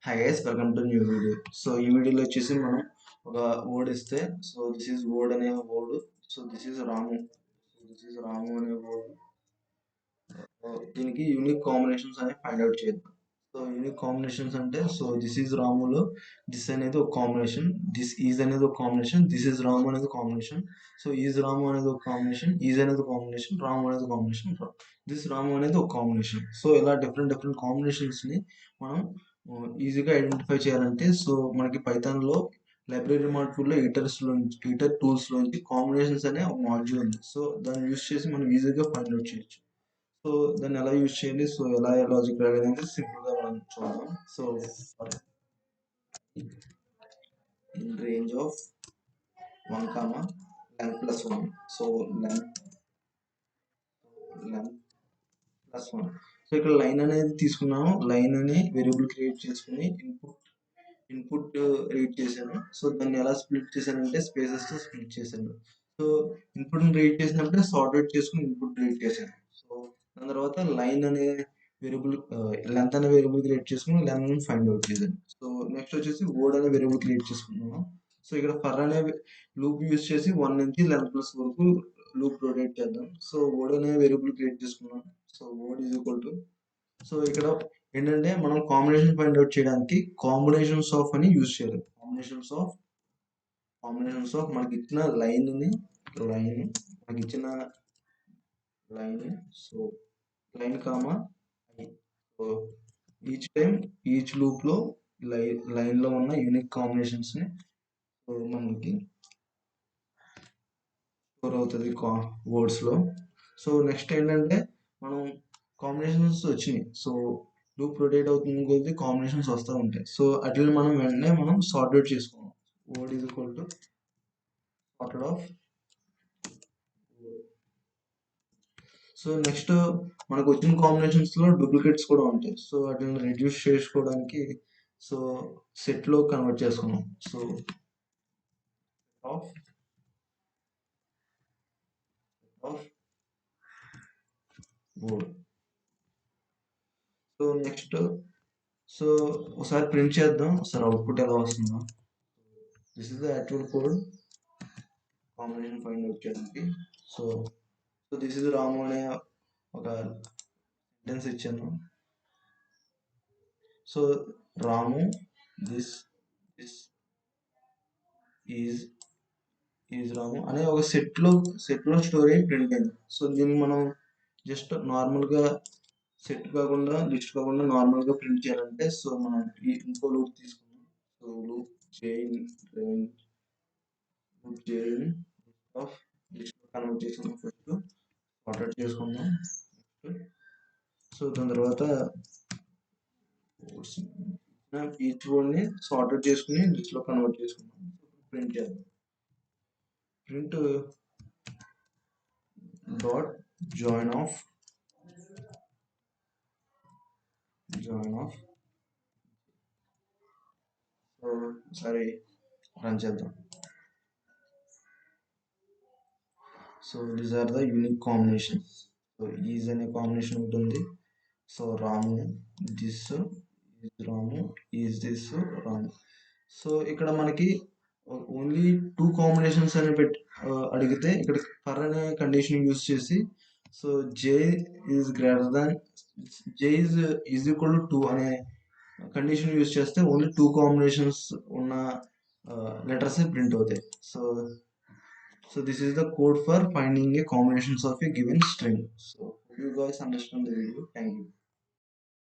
Hi guys, welcome to new video. So ఈ వీడియోలో వచ్చేసి మనం ఒక వర్డ్ ఇస్తే దిస్ ఈజ్ వర్డ్ అనే వర్డ్. దిస్ ఈజ్ రాము. రాము అనే వర్డ్. దీనికి యూనిక్ కాంబినేషన్స్ అనేవి ఫైండ్ అవుట్ చేద్దాం. యూనిక్ కాంబినేషన్స్ అంటే దిస్ ఈజ్ రాములో దిస్ అనేది ఒక కాంబినేషన్, దిస్ ఈజ్ అనేది ఒక కాంబినేషన్, దిస్ ఈజ్ రాము అనేది కాంబినేషన్. ఈజ్ రాము అనేది ఒక కాంబినేషన్, ఈజ్ అనేది కాంబినేషన్, రాము అనేది కాంబినేషన్, దిస్ రాము అనేది ఒక కాంబినేషన్. ఇలా డిఫరెంట్ డిఫరెంట్ కాంబినేషన్స్ ని మనం ఈజీగా ఐడెంటిఫై చేయాలంటే మనకి పైథాన్లో లైబ్రరీ మాడ్యూల్లో ఈటర్ టూల్స్ లోంచి కాంబినేషన్స్ అనే ఒక మాడ్యూల్ ఉంది. దాన్ని యూస్ చేసి మనం ఈజీగా ఫైండ్ అవుట్ చేయొచ్చు. దాన్ని ఎలా యూజ్ చేయాలి, ఎలా లాజిక్ రాయాలి అనేది సింపుల్ గా మనం చూద్దాం. In range of 1, length plus 1. Length plus 1. ఇక్కడ లైన్ అనేది తీసుకున్నాము. లైన్ అని వేరియబుల్ క్రియేట్ చేసుకుని ఇన్పుట్ రీడ్ చేశాను. దాన్ని ఎలా స్ప్లిట్ చేశానంటే స్పేసెస్ తో స్ప్లిట్ చేశాను. ఇన్పుట్ రీడ్ చేసినప్పుడే సార్ట్ అవుట్ చేసుకుని ఇన్పుట్ రీడ్ చేశాను. దాని తర్వాత లైన్ అనే వేరియబుల్, లెంత్ అనే వేరియబుల్ క్రియేట్ చేసుకుని లెంత్ ఫైండ్ అవుట్ చేశాను. నెక్స్ట్ వచ్చేసి వర్డ్ అనే వేరియబుల్ క్రియేట్ చేసుకున్నాను. ఇక్కడ ఫర్ అనే లూప్ యూస్ చేసి 1 నుంచి లెంత్ ప్లస్ వరకు లూప్ రొటేట్ చేద్దాం. వర్డ్ అనే వేరియబుల్ క్రియేట్ చేసుకున్నాం. వర్డ్ ఈజ్ ఈక్వల్ టు, ఇక్కడ ఏంటంటే మనం కాంబినేషన్ ఫైండ్ అవుట్ చేయడానికి కాంబినేషన్స్ ఆఫ్ అని యూజ్ చేయాలి. కాంబినేషన్స్ ఆఫ్ మనకి ఇచ్చిన లైన్ మనకి ఇచ్చిన line line comma I. Each time each loop లో లైన్ లో ఉన్న యూనిక్ కాంబినేషన్స్ ని మనకి స్టోర్ అవుతుంది వర్డ్స్ లో. నెక్స్ట్ ఏంటంటే మనం కాంబినేషన్స్ వచ్చినాయి. లూప్ రొటేట్ అవుతుంది కొద్ది కాంబినేషన్స్ వస్తూ ఉంటాయి. అట్లా మనం వెంటనే సార్ట్ అవుట్ చేసుకున్నాం. Word is equal to sorted of. Next మనకు వచ్చిన కాంబినేషన్స్ లో డూప్లికేట్స్ కూడా ఉంటాయి. వాటిని రిడ్యూస్ చేసుకోవడానికి సెట్ లో కన్వర్ట్ చేసుకున్నాం. Of word. నెక్స్ట్ ఒకసారి ప్రింట్ చేద్దాం, ఒకసారి అవుట్పుట్ ఎలా వస్తుందో. This is the actual code combination find out చేయడానికి. దిస్ ఇస్ రాము అనే ఒక సెంటెన్స్ ఇచ్చాను. రాము దిస్ ఈజ్ రాము అనే ఒక సెట్ లో స్టోరీ ప్రింట్ అయింది. దీన్ని మనం జస్ట్ నార్మల్ గా సెట్ కాకుండా లిస్ట్ కాకుండా నార్మల్ గా ప్రింట్ చేయాలంటే మనం ఇంకో లూప్ తీసుకున్నాం. Loop chain of list convert చేసుకున్నాం. ఫస్ట్ సార్ట్ చేసుకుందాం. దాని తర్వాత ఈచ్ వర్డ్ ని సార్ట్ చేసుకుని లిస్ట్ లో కన్వర్ట్ చేసుకున్నాం. ప్రింట్ చేద్దాం. ప్రింట్ డాట్ జాయిన్ ఆఫ్ సరే రన్ చేద్దాం. These are the unique combinations. Is అనే కాంబినేషన్ ఉంటుంది. Ramu this Ramu, is this Ramu. ఇక్కడ మనకి ఓన్లీ 2 కాంబినేషన్స్ అని అడిగితే ఇక్కడ ఫర్ అనే కండిషన్ యూస్ చేసి J is greater than J is equal to 2 అనే కండిషన్ యూస్ చేస్తే ఓన్లీ 2 కాంబినేషన్స్ ఉన్న లెటర్స్ ప్రింట్ అవుతాయి. This is the code for finding a combinations of a given string. You guys understand the video. Thank you.